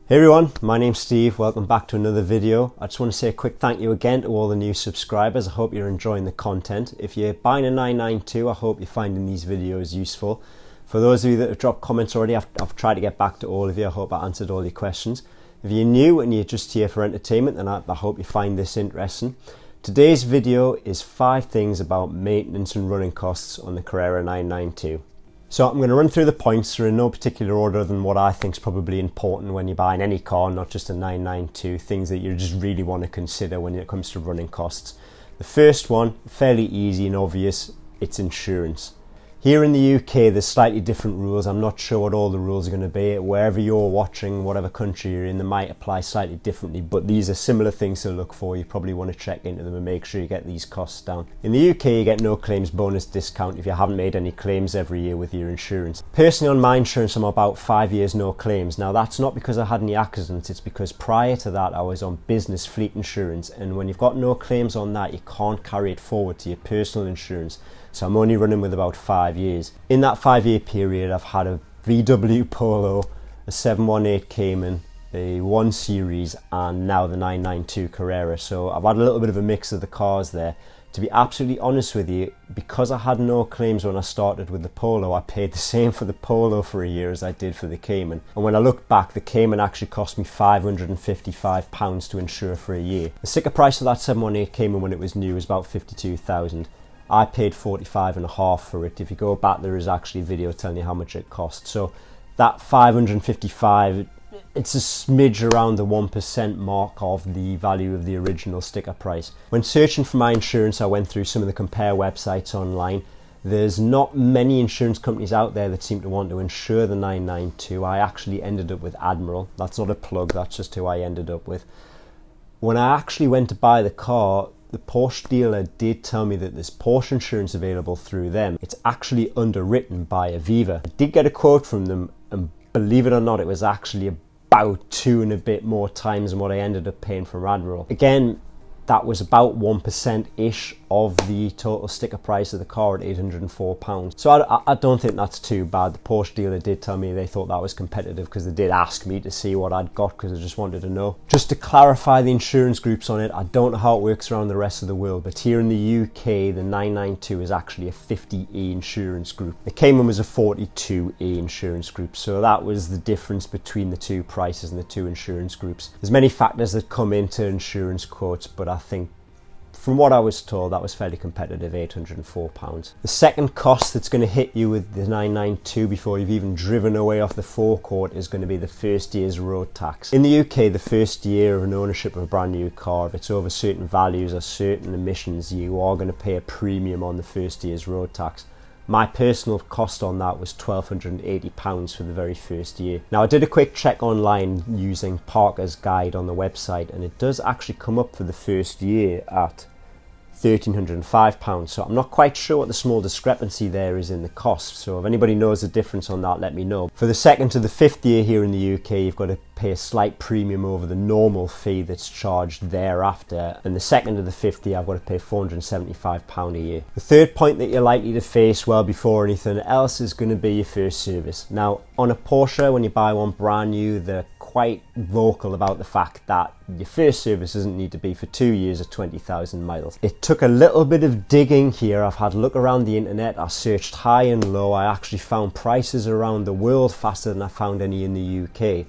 Hey everyone, my name's Steve. Welcome back to another video. I just want to say a quick thank you again to all the new subscribers. I hope you're enjoying the content. If you're buying a 992, I hope you're finding these videos useful. For those of you that have dropped comments already, I've tried to get back to all of you. I hope I answered all your questions. If you're new and you're just here for entertainment, then I hope you find this interesting. Today's video is 5 things about maintenance and running costs on the Carrera 992. So I'm going to run through the points. They're in no particular order than what I think is probably important when you're buying any car, not just a 992, things that you just really want to consider when it comes to running costs. The first one, fairly easy and obvious, it's insurance. Here in the UK, there's slightly different rules. I'm not sure what all the rules are going to be. Wherever you're watching, whatever country you're in, they might apply slightly differently, but these are similar things to look for. You probably want to check into them and make sure you get these costs down. In the UK, you get no claims bonus discount if you haven't made any claims every year with your insurance. Personally, on my insurance, I'm about 5 years no claims. Now, that's not because I had any accidents. It's because prior to that, I was on business fleet insurance, and when you've got no claims on that, you can't carry it forward to your personal insurance. So I'm only running with about 5 years. In that 5-year period, I've had a VW Polo, a 718 Cayman, a 1 Series, and now the 992 Carrera. So I've had a little bit of a mix of the cars there. To be absolutely honest with you, because I had no claims when I started with the Polo, I paid the same for the Polo for a year as I did for the Cayman. And when I look back, the Cayman actually cost me £555 to insure for a year. The sticker price of that 718 Cayman when it was new was about £52,000. I paid $45.5 for it. If you go back, there is actually a video telling you how much it cost. So that $555, it's a smidge around the 1% mark of the value of the original sticker price. When searching for my insurance, I went through some of the compare websites online. There's not many insurance companies out there that seem to want to insure the 992. I actually ended up with Admiral. That's not a plug, that's just who I ended up with. When I actually went to buy the car, the Porsche dealer did tell me that there's Porsche insurance available through them. It's actually underwritten by Aviva. I did get a quote from them, and believe it or not, it was actually about 2 and a bit more times than what I ended up paying from Admiral. Again, that was about 1%-ish of the total sticker price of the car at £804. So I don't think that's too bad. The Porsche dealer did tell me they thought that was competitive because they did ask me to see what I'd got because I just wanted to know. Just to clarify the insurance groups on it, I don't know how it works around the rest of the world, but here in the UK, the 992 is actually a 50A insurance group. The Cayman was a 42A insurance group, so that was the difference between the two prices and the two insurance groups. There's many factors that come into insurance quotes, but I think from what I was told, that was fairly competitive, £804. The second cost that's going to hit you with the 992 before you've even driven away off the forecourt is going to be the first year's road tax. In the UK, the first year of an ownership of a brand new car, if it's over certain values or certain emissions, you are going to pay a premium on the first year's road tax. My personal cost on that was £1,280 for the very first year. Now, I did a quick check online using Parker's guide on the website, and it does actually come up for the first year at £1,305. So I'm not quite sure what the small discrepancy there is in the cost. So if anybody knows the difference on that, let me know. For the second to the 5th year here in the UK, you've got to pay a slight premium over the normal fee that's charged thereafter. And the second to the 5th year, I've got to pay £475 a year. The third point that you're likely to face well before anything else is going to be your first service. Now, on a Porsche, when you buy one brand new, they're quite vocal about the fact that your first service doesn't need to be for 2 years or 20,000 miles. It took a little bit of digging here. I've had a look around the internet. I searched high and low. I actually found prices around the world faster than I found any in the UK.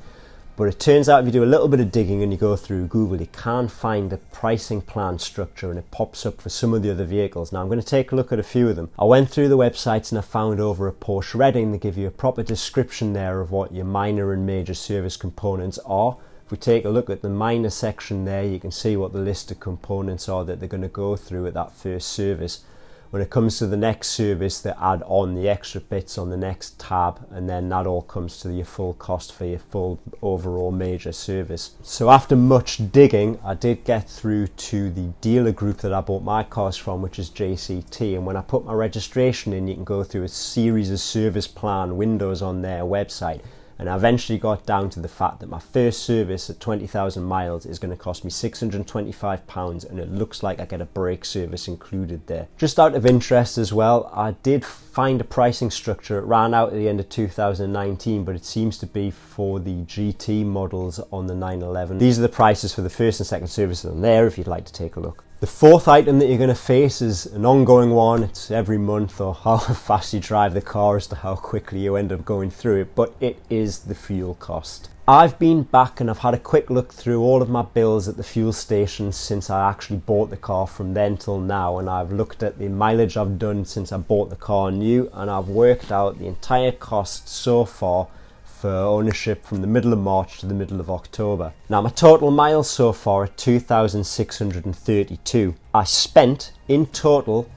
But it turns out if you do a little bit of digging and you go through Google, you can find the pricing plan structure and it pops up for some of the other vehicles. Now I'm going to take a look at a few of them. I went through the websites and I found over at Porsche Reading they give you a proper description there of what your minor and major service components are. If we take a look at the minor section there, you can see what the list of components are that they're going to go through at that first service. When it comes to the next service, they add on the extra bits on the next tab, and then that all comes to your full cost for your full overall major service. So after much digging, I did get through to the dealer group that I bought my cars from, which is JCT, and when I put my registration in, you can go through a series of service plan windows on their website, And I eventually got down to the fact that my first service at 20,000 miles is going to cost me £625, and it looks like I get a brake service included there. Just out of interest as well, I did find a pricing structure. It ran out at the end of 2019, but it seems to be for the GT models on the 911. These are the prices for the first and second services on there if you'd like to take a look. The fourth item that you're going to face is an ongoing one. It's every month, or how fast you drive the car as to how quickly you end up going through it, but it is the fuel cost. I've been back and I've had a quick look through all of my bills at the fuel station since I actually bought the car from then till now, and I've looked at the mileage I've done since I bought the car new, and I've worked out the entire cost so far for ownership from the middle of March to the middle of October. Now my total miles so far are 2,632. I spent in total,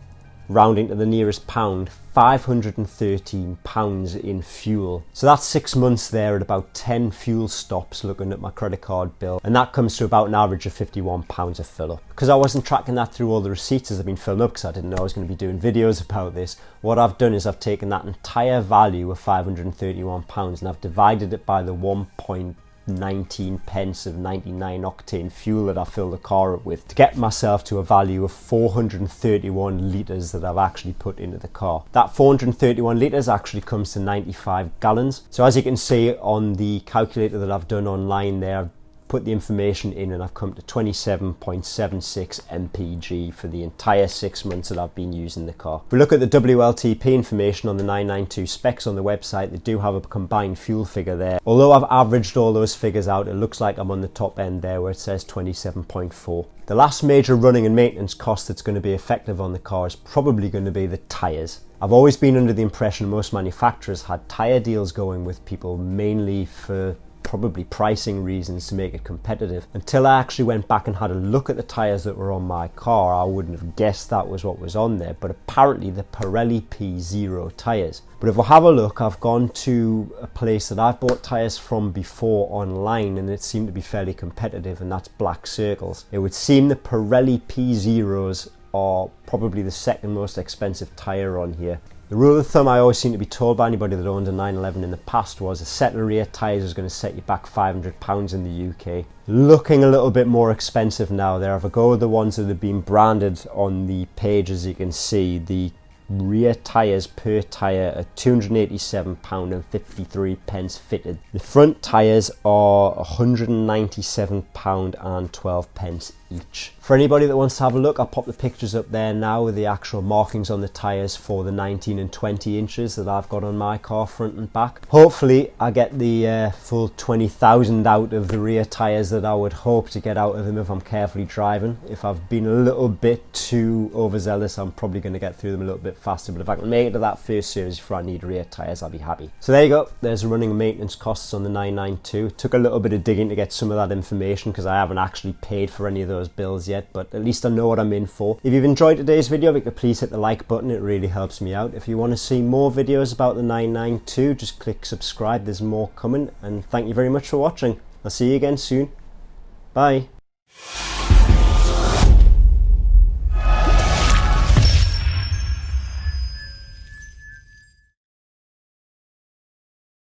rounding to the nearest pound, £513 in fuel. So that's 6 months there at about 10 fuel stops looking at my credit card bill, and that comes to about an average of £51 a fill up. Because I wasn't tracking that through all the receipts as I've been filling up, because I didn't know I was going to be doing videos about this, what I've done is I've taken that entire value of £531 and I've divided it by the 1.19 pence of 99 octane fuel that I fill the car up with to get myself to a value of 431 litres that I've actually put into the car. That 431 litres actually comes to 95 gallons. So as you can see on the calculator that I've done online there, I've put the information in and I've come to 27.76 mpg for the entire 6 months that I've been using the car. If we look at the WLTP information on the 992 specs on the website, they do have a combined fuel figure there. Although I've averaged all those figures out, it looks like I'm on the top end there where it says 27.4. The last major running and maintenance cost that's going to be effective on the car is probably going to be the tyres. I've always been under the impression most manufacturers had tyre deals going with people mainly for probably pricing reasons to make it competitive. Until I actually went back and had a look at the tyres that were on my car, I wouldn't have guessed that was what was on there, but apparently the Pirelli P0 tyres. But if we have a look, I've gone to a place that I've bought tyres from before online and it seemed to be fairly competitive, and that's Black Circles. It would seem the Pirelli P0s are probably the second most expensive tyre on here. The rule of thumb I always seem to be told by anybody that owned a 911 in the past was a set of rear tyres is going to set you back £500 in the UK. Looking a little bit more expensive now. There, if I go with the ones that have been branded on the page, as you can see, the rear tyres per tyre are £287.53 fitted. The front tyres are £197.12 each. For anybody that wants to have a look, I'll pop the pictures up there now with the actual markings on the tyres for the 19 and 20 inches that I've got on my car front and back. Hopefully I get the full 20,000 out of the rear tyres that I would hope to get out of them if I'm carefully driving. If I've been a little bit too overzealous, I'm probably going to get through them a little bit faster, but if I can make it to that first series before I need rear tyres, I'll be happy. So there you go, there's the running and maintenance costs on the 992. It took a little bit of digging to get some of that information because I haven't actually paid for any of those bills yet, but at least I know what I'm in for. If you've enjoyed today's video, if you could please hit the like button, it really helps me out. If you want to see more videos about the 992, just click subscribe, there's more coming, and thank you very much for watching. I'll see you again soon. Bye.